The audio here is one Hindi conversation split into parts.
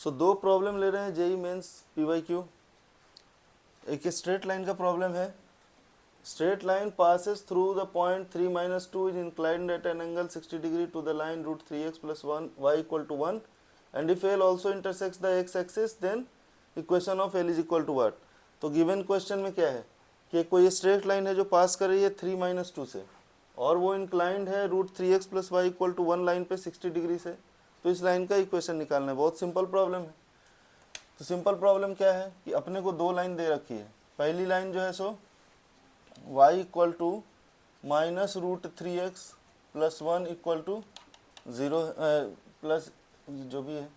सो दो प्रॉब्लम ले रहे हैं जेई मेंस PYQ। एक स्ट्रेट लाइन का प्रॉब्लम है। Straight line passes through the point 3 minus 2 is inclined at an angle 60 degree to the line root 3x plus 1 y equal to 1 and if L also intersects the x axis then equation of L is equal to what। तो गिवन क्वेश्चन में क्या है कि कोई स्ट्रेट लाइन है जो पास कर रही है 3 minus 2 से और वो इंक्लाइंड है root 3x plus Y equal to 1 line पे 60 डिग्री से। तो इस लाइन का इक्वेशन निकालना है। बहुत सिंपल प्रॉब्लम है। तो सिंपल प्रॉब्लम क्या है कि अपने को दो लाइन दे रखी है। पहली लाइन जो है सो y equal to minus root 3x plus 1 equal to 0 plus जो भी है।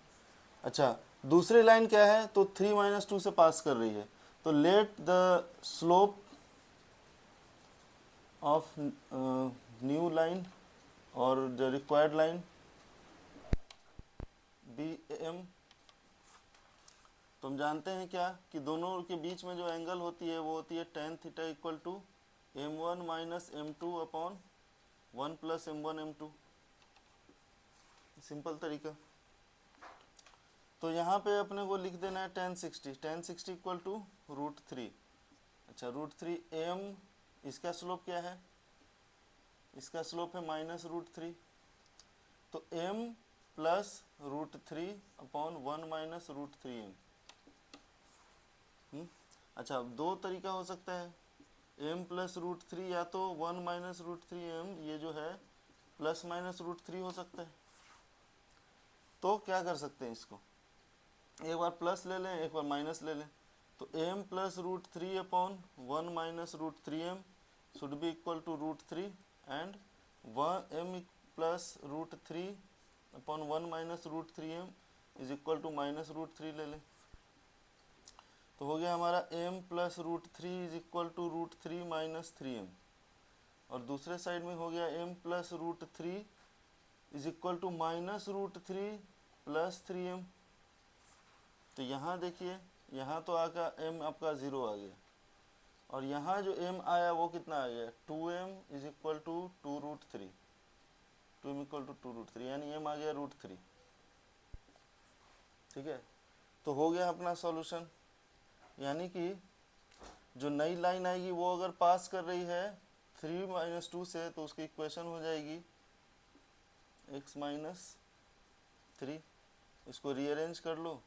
अच्छा, दूसरी लाइन क्या है तो 3 minus 2 से पास कर रही है। तो let the slope of new line और द रिक्वायर्ड लाइन BM। तो हम जानते हैं क्या कि दोनों के बीच में जो एंगल होती है वो होती है tan theta equal to M1 minus M2 upon 1 plus M1 M2। Simple तरीका। तो यहाँ पे अपने को लिख देना है tan 60 इक्वल टू रूट 3। अच्छा, रूट 3 M, इसका स्लोप क्या है, इसका स्लोप है माइनस रूट 3। तो M plus root 3 upon 1 minus root 3M। अच्छा, दो तरीका हो सकता है। M प्लस रूट 3 या तो 1 माइनस रूट 3M, ये जो है प्लस माइनस रूट 3 हो सकता है। तो क्या कर सकते हैं, इसको एक बार प्लस ले लें एक बार माइनस ले लें। तो M plus root 3 upon 1 minus root 3M should be equal to root 3 and M plus root 3 upon 1 minus root 3M is equal to minus root 3 ले लें। तो हो गया हमारा M plus root 3 is equal to root 3 minus 3M। और दूसरे साइड में हो गया M plus root 3 is equal to minus root 3 plus 3M। तो यहाँ देखिए, यहाँ तो आका M आपका 0 आ गया और यहाँ जो M आया वो कितना आ गया 2M is equal to 2 root 3। 2M equal to 2 root 3 यानी M आ गया रूट 3। ठीक है, तो हो गया अपना सॉल्यूशन। यानी कि जो नई लाइन आएगी वो अगर पास कर रही है 3 माइनस 2 से तो उसकी इक्वेशन हो जाएगी x माइनस 3। इसको रीअरेंज कर लो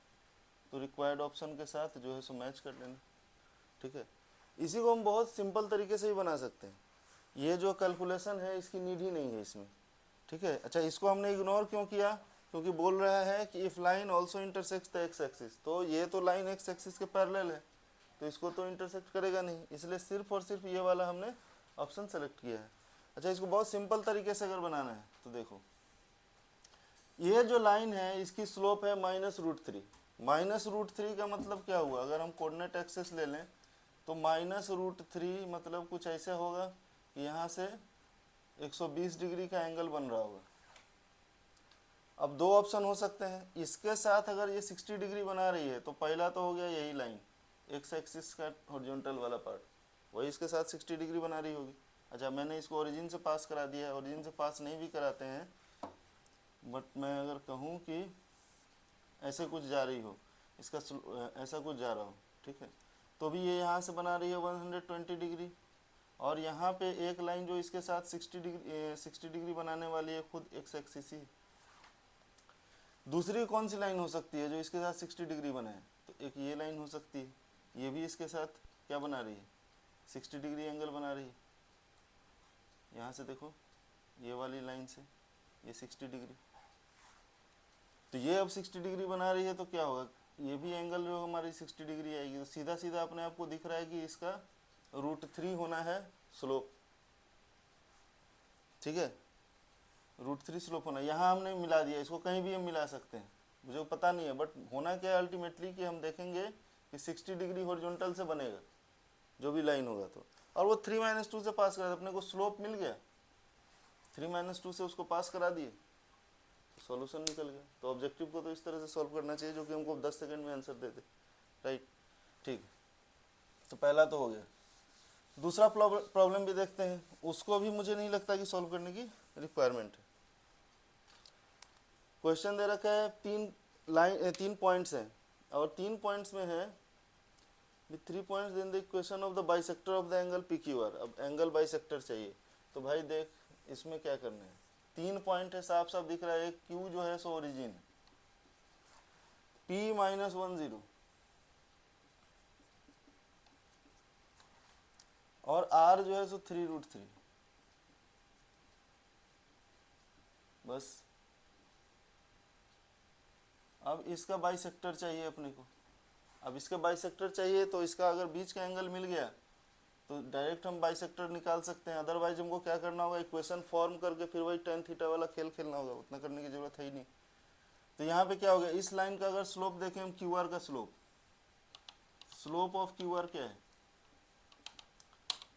तो रिक्वायर्ड ऑप्शन के साथ जो है सो मैच कर लेना। ठीक है, इसी को हम बहुत सिंपल तरीके से ही बना सकते हैं। ये जो कैलकुलेशन है इसकी नीड ही नहीं है इसमें। ठीक है, अच्छा इसको हमने इग्नोर क्यों किया, क्योंकि बोल रहा है कि if line also intersects the x axis. तो ये तो लाइन एक्स एक्सिस के पैरेलल है तो इसको तो इंटरसेक्ट करेगा नहीं, इसलिए सिर्फ और सिर्फ ये वाला हमने ऑप्शन सेलेक्ट किया है। अच्छा, इसको बहुत सिंपल तरीके से अगर बनाना है तो देखो, ये जो लाइन है इसकी स्लोप है माइनस रूट 3। माइनस रूट 3 का मतलब क्या हुआ, अगर हम कोऑर्डिनेट एक्सिस ले लें तो माइनस रूट 3 मतलब कुछ ऐसे होगा कि यहाँ से 120 डिग्री का एंगल बन रहा होगा। अब दो ऑप्शन हो सकते हैं, इसके साथ अगर ये 60 डिग्री बना रही है तो पहला तो हो गया यही लाइन एक्स एक्सिस का हॉरिजॉन्टल वाला पार्ट, वही इसके साथ 60 डिग्री बना रही होगी। अच्छा, मैंने इसको ओरिजिन से पास करा दिया है, ओरिजिन से पास नहीं भी कराते हैं बट मैं अगर कहूँ कि ऐसे कुछ जा रही हो, इसका ऐसा कुछ जा रहा हो, ठीक है, तो भी ये यहाँ से बना रही है 120 डिग्री और यहाँ पे एक लाइन जो इसके साथ 60 डिग्री बनाने वाली है खुद एक्स एक्सिस ही। दूसरी कौन सी लाइन हो सकती है जो इसके साथ 60 डिग्री बनाए, तो एक ये लाइन हो सकती है, ये भी इसके साथ क्या बना रही है 60 डिग्री एंगल बना रही है। यहाँ से देखो ये वाली लाइन से ये 60 डिग्री, तो ये अब 60 डिग्री बना रही है तो क्या होगा, ये भी एंगल जो हमारी 60 डिग्री आएगी। तो सीधा सीधा अपने आप को दिख रहा है कि इसका रूट 3 होना है स्लोप। ठीक है, रूट 3 स्लोप होना, यहाँ हमने मिला दिया, इसको कहीं भी हम मिला सकते हैं, मुझे पता नहीं है बट होना क्या है अल्टीमेटली कि हम देखेंगे कि 60 डिग्री हॉरिजॉन्टल से बनेगा जो भी लाइन होगा। तो और वो 3 माइनस 2 से पास करा, अपने को स्लोप मिल गया, 3 माइनस 2 से उसको पास करा दिए, सॉल्यूशन निकल गया। तो ऑब्जेक्टिव को तो इस तरह से सॉल्व करना चाहिए जो कि हमको 10 सेकंड में आंसर दे दे। राइट, ठीक, तो पहला तो हो गया। दूसरा प्रॉब्लम भी देखते हैं, उसको भी मुझे नहीं लगता कि सॉल्व करने की रिक्वायरमेंट है। क्वेश्चन दे रखा है लाइन 3 पॉइंट्स हैं और 3 पॉइंट्स में है with 3 points then the equation of the bisector of the angle P Q R. अब एंगल बाइसेक्टर चाहिए तो भाई देख इसमें क्या करना है, 3 पॉइंट है, साफ साफ दिख रहा है। एक क्यू जो है सो ओरिजिन, P माइनस 10 और R जो है सो 3√3। बस अब इसका बाइसेक्टर चाहिए अपने को। अब इसका बाइसेक्टर चाहिए तो इसका अगर बीच का एंगल मिल गया तो डायरेक्ट हम बाइसेक्टर निकाल सकते हैं। अदरवाइज हमको क्या करना होगा, इक्वेशन फॉर्म करके फिर वही tan थीटा वाला खेल खेलना होगा, उतना करने की जरूरत है ही नहीं। तो यहाँ पे क्या हो गया, इस लाइन का अगर स्लोप देखें हम, क्यू आर का स्लोप ऑफ क्यू आर क्या है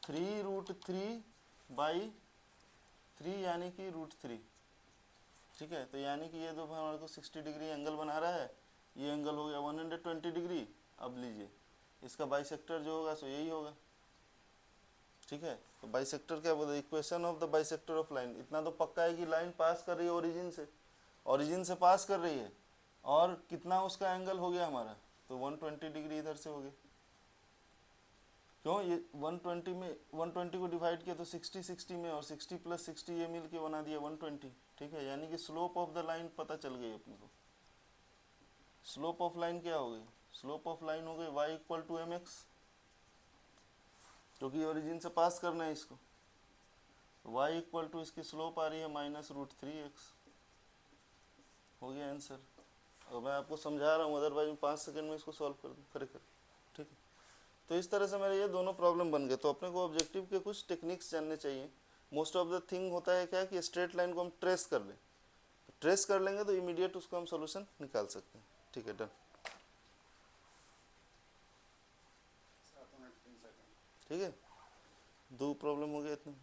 3√3/3 यानी कि √3। ठीक है, तो यानी कि ये जो हमारे को 60 डिग्री एंगल बना रहा है, ये एंगल हो गया 120 डिग्री। अब लीजिए इसका बाइसेक्टर जो होगा सो यही होगा। ठीक है, तो बाइसेक्टर क्या बोलते हैं, equation of the bisector of line. इतना तो पक्का है कि लाइन पास कर रही है ओरिजिन से पास कर रही है, और कितना उसका एंगल हो गया हमारा, तो 120 डिग्री इधर से हो गया। क्यों, ये 120 में 120 को डिवाइड किया तो 60 में, और 60 + 60 ये मिल के बना दिया 120। ठीक है, यानी कि स्लोप ऑफ द लाइन पता चल गई अपने को। स्लोप ऑफ लाइन क्या हो गई, स्लोप ऑफ लाइन हो गई y = mx, क्योंकि ओरिजिन से पास करना है इसको। y = इसकी स्लोप आ रही है -√3x। हो गया आंसर। और मैं आपको समझा रहा हूँ, अदरवाइज 5 सेकंड में इसको सॉल्व कर दूँ खरे। ठीक है, तो इस तरह से मेरे ये दोनों प्रॉब्लम बन गए। तो अपने को ऑब्जेक्टिव के कुछ टेक्निक्स जानने चाहिए। मोस्ट ऑफ द थिंग होता है क्या कि स्ट्रेट लाइन को हम ट्रेस कर लें, तो ट्रेस कर लेंगे तो इमीडिएट उसको हम सोल्यूशन निकाल सकते हैं। ठीक है, डन। ठीक है, 2 प्रॉब्लम हो गया इतने।